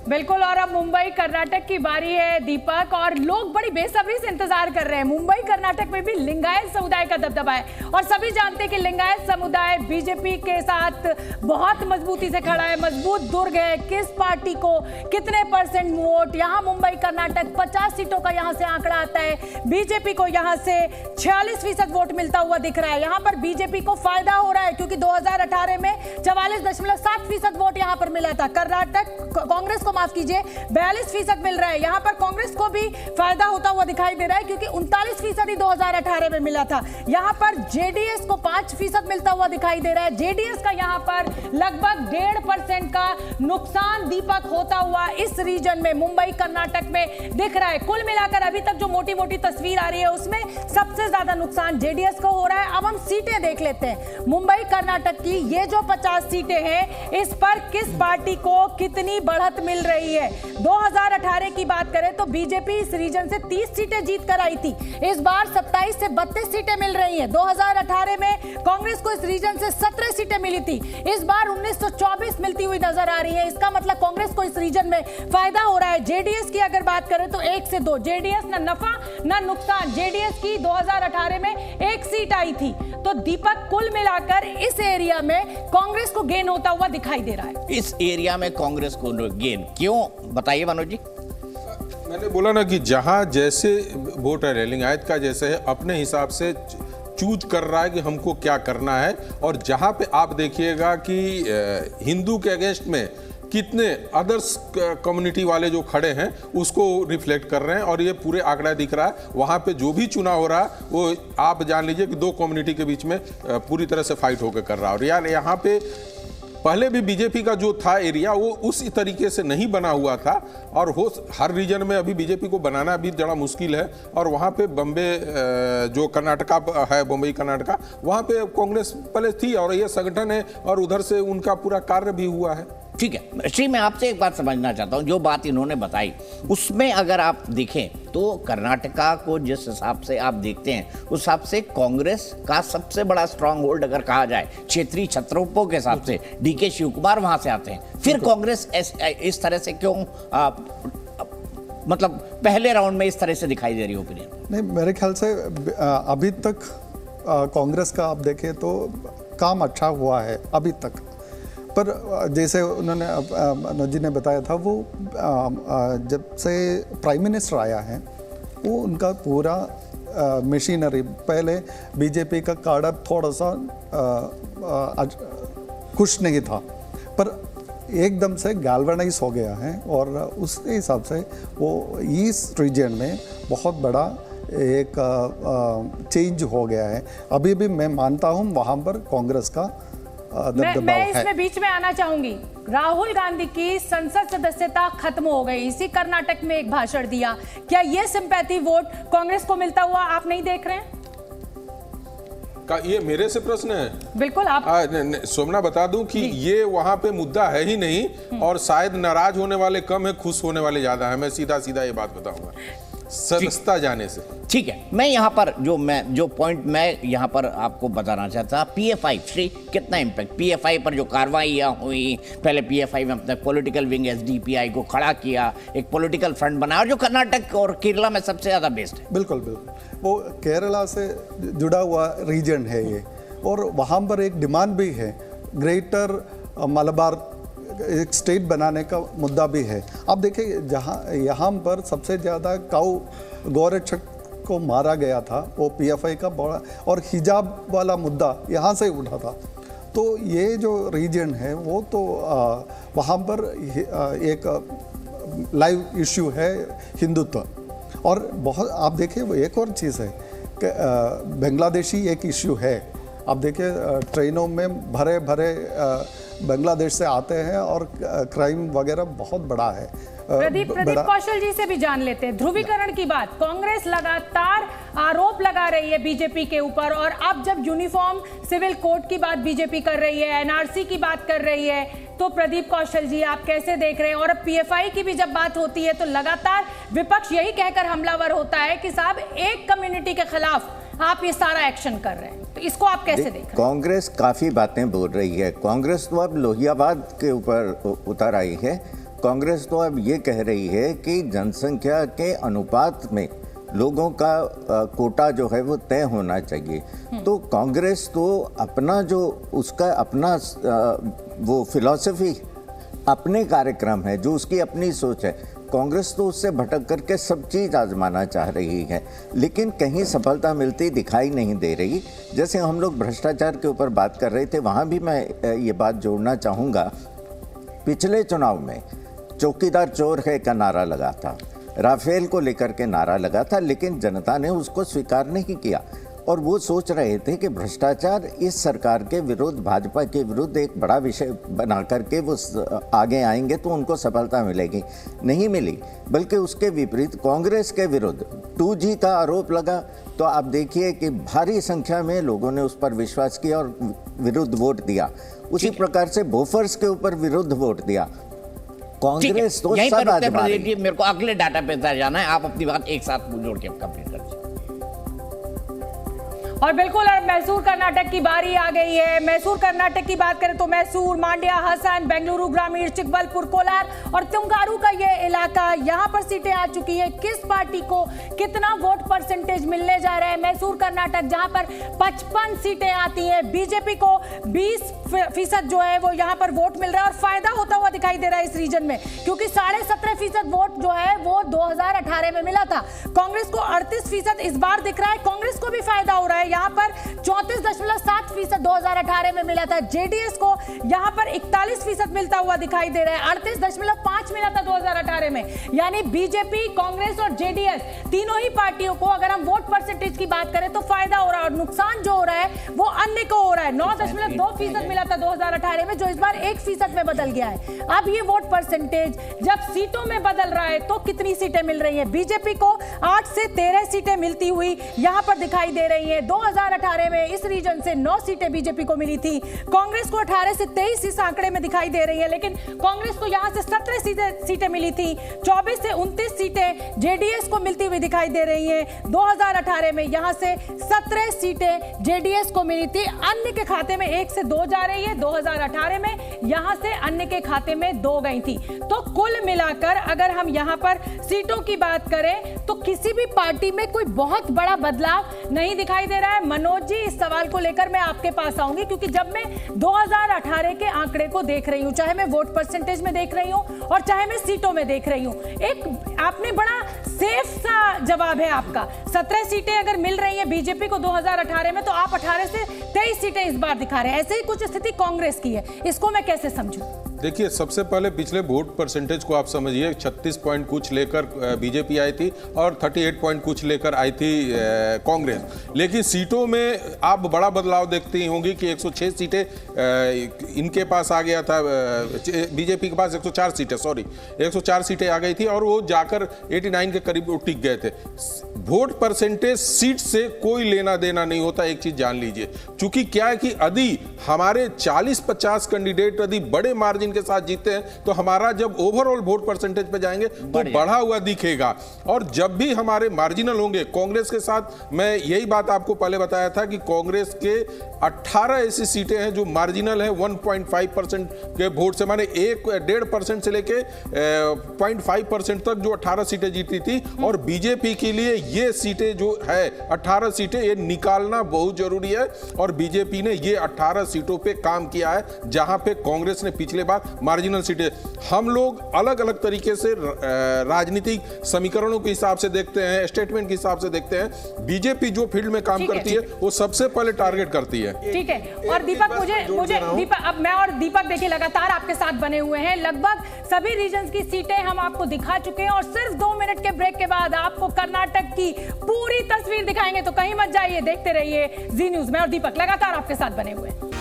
बिल्कुल। और अब मुंबई कर्नाटक की बारी है दीपक, और लोग बड़ी बेसब्री से इंतजार कर रहे हैं। मुंबई कर्नाटक में भी लिंगायत समुदाय का दबदबा है और सभी जानते हैं कि लिंगायत समुदाय बीजेपी के साथ बहुत मजबूती से खड़ा है, मजबूत दुर्ग है। किस पार्टी को कितने % वोट, यहाँ मुंबई कर्नाटक 50 सीटों का यहाँ से आंकड़ा आता है। बीजेपी को यहाँ से 46% वोट मिलता हुआ दिख रहा है। यहाँ पर बीजेपी को फायदा हो रहा है क्योंकि 2018 में 44.7% वोट यहाँ पर मिला था। कर्नाटक कांग्रेस को, माफ कीजिए, 42% मिल रहा है। यहाँ पर कांग्रेस को भी फायदा होता हुआ दिखाई दे रहा है क्योंकि 39% ही 2018 में मिला था। यहाँ पर जेडीएस को 5% मिलता हुआ दिखाई दे रहा है। जेडीएस का यहाँ पर लगभग 1.5% का नुकसान दीपक होता हुआ इस रीजन में मुंबई कर्नाटक में दिख रहा है। कुल मिलाकर अभी तक जो मोटी मोटी तस्वीर आ रही है उसमें सबसे ज्यादा नुकसान जेडीएस को हो रहा है। अब हम सीटें देख लेते हैं मुंबई कर्नाटक की। ये जो 50 सीटें हैं इस पर किस पार्टी को कितनी बढ़त मिल रही है। 2018 की बात करें तो बीजेपी इस रीजन से 30 सीटें जीत कर आई थी। इस बार 27 से 32 सीटें मिल रही हैं। 2018 में कांग्रेस को इस रीजन से 17 सीटें मिली थी। इस बार 1924 मिलती हुई नजर आ रही है। इसका मतलब कांग्रेस को इस रीजन में फायदा हो रहा है। जेडीएस की अगर बात करें तो 1 से 2, जेडीएस ना नफा ना नुकसान। जेडीएस की 2018 में 1 सीट आई थी। तो दीपक कुल मिलाकर इस एरिया में कांग्रेस को गेन होता हुआ दिखाई दे रहा है। इस एरिया में कांग्रेस को गेन क्यों, बताइए मनोज जी। मैंने बोला ना कि जहां जैसे वोटर है, लिंगायत का जैसे है, अपने हिसाब से चूज कर रहा है कि हमको क्या करना है। और जहां पे आप देखिएगा कि हिंदू के अगेंस्ट में कितने अदर्स कम्युनिटी वाले जो खड़े हैं उसको रिफ्लेक्ट कर रहे हैं और ये पूरे आंकड़ा दिख रहा है। वहाँ पे जो भी चुनाव हो रहा है वो आप जान लीजिए कि 2 कम्युनिटी के बीच में पूरी तरह से फाइट होकर कर रहा है। और यार यहाँ पे पहले भी बीजेपी का जो था एरिया वो उस तरीके से नहीं बना हुआ था और हो हर रीजन में अभी बीजेपी को बनाना भी बड़ा मुश्किल है। और वहाँ पे बम्बे जो कर्नाटका है, बम्बई कर्नाटका, वहाँ पे कांग्रेस पहले थी और ये संगठन है और उधर से उनका पूरा कार्य भी हुआ है। ठीक है श्री, मैं आपसे एक बात समझना चाहता हूँ। जो बात इन्होंने बताई उसमें अगर आप देखें तो कर्नाटका को जिस हिसाब से आप देखते हैं उस हिसाब से कांग्रेस का सबसे बड़ा स्ट्रांग होल्ड अगर कहा जाए क्षेत्रीय छत्रों के हिसाब से डीके शिव कुमार वहां से आते हैं। फिर कांग्रेस इस तरह से क्यों मतलब पहले राउंड में इस तरह से दिखाई दे रही ओपिनियन? नहीं, मेरे ख्याल से अभी तक कांग्रेस का आप देखें तो काम अच्छा हुआ है अभी तक। पर जैसे उन्होंने मनोज जी ने बताया था, वो जब से प्राइम मिनिस्टर आया है वो उनका पूरा मशीनरी, पहले बीजेपी का काडर थोड़ा सा खुश नहीं था पर एकदम से गैल्वेनाइज हो गया है और उसके हिसाब से वो ईस्ट रीजन में बहुत बड़ा एक चेंज हो गया है। अभी भी मैं मानता हूँ वहाँ पर कांग्रेस का मैं इसमें बीच में आना चाहूंगी। राहुल गांधी की संसद सदस्यता खत्म हो गई, इसी कर्नाटक में एक भाषण दिया। क्या ये सिंपैथी वोट कांग्रेस को मिलता हुआ आप नहीं देख रहे हैं? ये मेरे से प्रश्न है? बिल्कुल आप सोमना बता दूं कि ये वहां पे मुद्दा है ही नहीं और शायद नाराज होने वाले कम है, खुश होने वाले ज्यादा है। मैं सीधा सीधा ये बात बताऊंगा सदस्यता जाने से। ठीक है, मैं यहाँ पर जो पॉइंट मैं यहाँ पर आपको बताना चाहता, पीएफआई श्री कितना इम्पैक्ट पीएफआई पर जो कार्रवाइयाँ हुई, पहले पीएफआई में अपने पॉलिटिकल विंग एसडीपीआई को खड़ा किया, एक पॉलिटिकल फ्रंट बनाया जो कर्नाटक और केरला में सबसे ज़्यादा बेस्ट है। बिल्कुल बिल्कुल, वो केरला से जुड़ा हुआ रीजन है ये और वहाँ पर एक डिमांड भी है, ग्रेटर मलबार एक स्टेट बनाने का मुद्दा भी है। आप देखिए जहाँ यहाँ पर सबसे ज़्यादा काऊ गौरक्षक को मारा गया था वो पीएफआई का बड़ा, और हिजाब वाला मुद्दा यहाँ से उठा था। तो ये जो रीजन है वो तो वहाँ पर एक लाइव इश्यू है हिंदुत्व। और बहुत आप देखिए वो एक और चीज़ है कि बांग्लादेशी एक इश्यू है। आप देखिए ट्रेनों में भरे भरे बांग्लादेश से आते हैं और क्राइम वगैरह बहुत बड़ा है। प्रदीप कौशल जी से भी जान लेते हैं ध्रुवीकरण की बात। कांग्रेस लगातार आरोप लगा रही है बीजेपी के ऊपर और अब जब यूनिफॉर्म सिविल कोड की बात बीजेपी कर रही है, एनआरसी की बात कर रही है, तो प्रदीप कौशल जी आप कैसे देख रहे हैं? और अब पीएफआई की भी जब बात होती है तो लगातार विपक्ष यही कहकर हमलावर होता है कि साहब एक कम्युनिटी के खिलाफ आप ये सारा एक्शन कर रहे हैं, तो इसको आप कैसे देख रहे हैं? कांग्रेस काफ़ी बातें बोल रही है। कांग्रेस तो अब लोहियाबाद के ऊपर उतर आई है कांग्रेस तो अब ये कह रही है कि जनसंख्या के अनुपात में लोगों का कोटा जो है वो तय होना चाहिए। तो कांग्रेस तो अपना जो उसका अपना वो फिलॉसफी, अपने कार्यक्रम है, जो उसकी अपनी सोच है, कांग्रेस तो उससे भटक करके सब चीज़ आजमाना चाह रही है, लेकिन कहीं सफलता मिलती दिखाई नहीं दे रही। जैसे हम लोग भ्रष्टाचार के ऊपर बात कर रहे थे, वहाँ भी मैं ये बात जोड़ना चाहूँगा। पिछले चुनाव में चौकीदार चोर है का नारा लगा था, राफेल को लेकर के नारा लगा था, लेकिन जनता ने उसको स्वीकार नहीं किया और वो सोच रहे थे कि भ्रष्टाचार इस सरकार के विरुद्ध, भाजपा के विरुद्ध एक बड़ा विषय बना करके वो आगे आएंगे तो उनको सफलता मिलेगी। नहीं मिली, बल्कि उसके विपरीत कांग्रेस के विरुद्ध 2G का आरोप लगा। तो आप देखिए कि भारी संख्या में लोगों ने उस पर विश्वास किया और विरुद्ध वोट दिया। उसी प्रकार से बोफर्स के ऊपर विरुद्ध वोट दिया। कांग्रेस तो सब आजमा रही है। मेरे को अगले डाटा पे जाना है, आप अपनी बात एक साथ जोड़ के कंप्लीट कर दीजिए। और बिल्कुल अब मैसूर कर्नाटक की बारी आ गई है। मैसूर कर्नाटक की बात करें तो मैसूर, मांड्या, हसन, बेंगलुरु ग्रामीण, चिकबलपुर, कोलार और तुंगारू का ये इलाका, यहाँ पर सीटें आ चुकी है। किस पार्टी को कितना वोट परसेंटेज मिलने जा रहा है? मैसूर कर्नाटक जहाँ पर 55 सीटें आती हैं, बीजेपी को 20% जो है वो यहाँ पर वोट मिल रहा है और फायदा होता हुआ दिखाई दे रहा है इस रीजन में, क्योंकि 17.5% वोट जो है वो 2018 में मिला था। कांग्रेस को 38% इस बार दिख रहा है, कांग्रेस को भी फायदा हो रहा है। यहाँ पर 34.7% 2018 में मिला था। जेडीएस को यहाँ पर 41% मिलता हुआ दिखाई दे रहा है, 38.5 मिला था 2018 में। यानी बीजेपी, कांग्रेस और जेडीएस तीनों ही पार्टियों को अगर हम वोट परसेंटेज की बात करें तो फायदा हो रहा है और नुकसान जो हो रहा है वो अन्य को हो रहा है। 9.2% मिला था 2018 में, जो इस बार 1% में बदल गया है। अब ये वोट परसेंटेज जब सीटों में बदल रहा है तो कितनी सीटें मिल रही है? बीजेपी को 8 से 13 सीटें मिलती हुई यहाँ पर दिखाई दे रही है। 2018 में इस रीजन से 9 सीटें बीजेपी को मिली थी। कांग्रेस को 18 से 23 इस आंकड़े में दिखाई दे रही है, लेकिन कांग्रेस को यहां से 17 सीटें मिली थी। 24 से 29 सीटें जेडीएस को मिलती हुई दिखाई दे रही हैं। 2018 में यहां से 17 सीटें जेडीएस को मिली थी, अन्य के खाते में 1 से 2 जा रही है। 2018 में यहां से अन्य के खाते में 2 गई थी। तो कुल मिलाकर अगर हम यहां पर सीटों की बात करें तो किसी भी पार्टी में कोई बहुत बड़ा बदलाव नहीं दिखाई दे रहा है। मनोज जी, इस सवाल को लेकर मैं आपके पास आऊंगी, क्योंकि जब मैं 2018 के आंकड़े को देख रही हूं, चाहे मैं वोट परसेंटेज में देख रही हूं और चाहे मैं सीटों में देख रही हूं, एक आपने बड़ा सेफ सा जवाब है आपका। 17 सीटें अगर मिल रही हैं बीजेपी को 2018 में, तो आप 18 से 23 सीटें इस बार दिखा रहे हैं। ऐसे ही कुछ स्थिति कांग्रेस की है, इसको मैं कैसे समझूं? देखिए, सबसे पहले पिछले वोट परसेंटेज को आप समझिए। 36 पॉइंट कुछ लेकर बीजेपी आई थी और 38 पॉइंट कुछ लेकर आई थी कांग्रेस। लेकिन सीटों में आप बड़ा बदलाव देखती होंगी कि 106 सीटें इनके पास आ गया था, बीजेपी के पास 104 सीटें, सॉरी 104 सीटें आ गई थी और वो जाकर 89 के करीब टिक गए थे। वोट परसेंटेज सीट से कोई लेना देना नहीं होता, एक चीज जान लीजिए। चूंकि क्या है कि यदि हमारे 40-50 कैंडिडेट यदि बड़े मार्जिन के साथ जीते हैं तो हमारा जब ओवरऑल वोट परसेंटेज पे जाएंगे तो बढ़ा हुआ दिखेगा। और जब भी हमारे मार्जिनल होंगे, कांग्रेस के साथ मैं यही बात आपको पहले बताया था कि कांग्रेस के 18 ऐसी सीटें हैं जो मार्जिनल है 1.5% के वोट से, माने 1.5% से लेके 0.5% तक जो 18 सीटें जीती थी। और बीजेपी के लिए ये सीटें जो है 18 सीटें, ये निकालना बहुत जरूरी है और बीजेपी ने ये 18 सीटों पे काम किया है, जहां पे कांग्रेस ने पिछले बार मार्जिनल सीटें। हम लोग अलग अलग तरीके से राजनीतिक समीकरणों के हिसाब से देखते हैं, स्टेटमेंट के हिसाब से देखते हैं। बीजेपी जो फील्ड में काम करती है वो सबसे पहले टारगेट करती है। ठीक है। और दीपक, मुझे दीपक, अब मैं और दीपक देखिए लगातार आपके साथ बने हुए हैं। लगभग सभी रीजन्स की सीटें हम आपको दिखा चुके हैं और सिर्फ 2 मिनट के ब्रेक के बाद आपको कर्नाटक की पूरी तस्वीर दिखाएंगे, तो कहीं मत जाइए, देखते रहिए जी न्यूज में। और दीपक लगातार आपके साथ बने हुए हैं।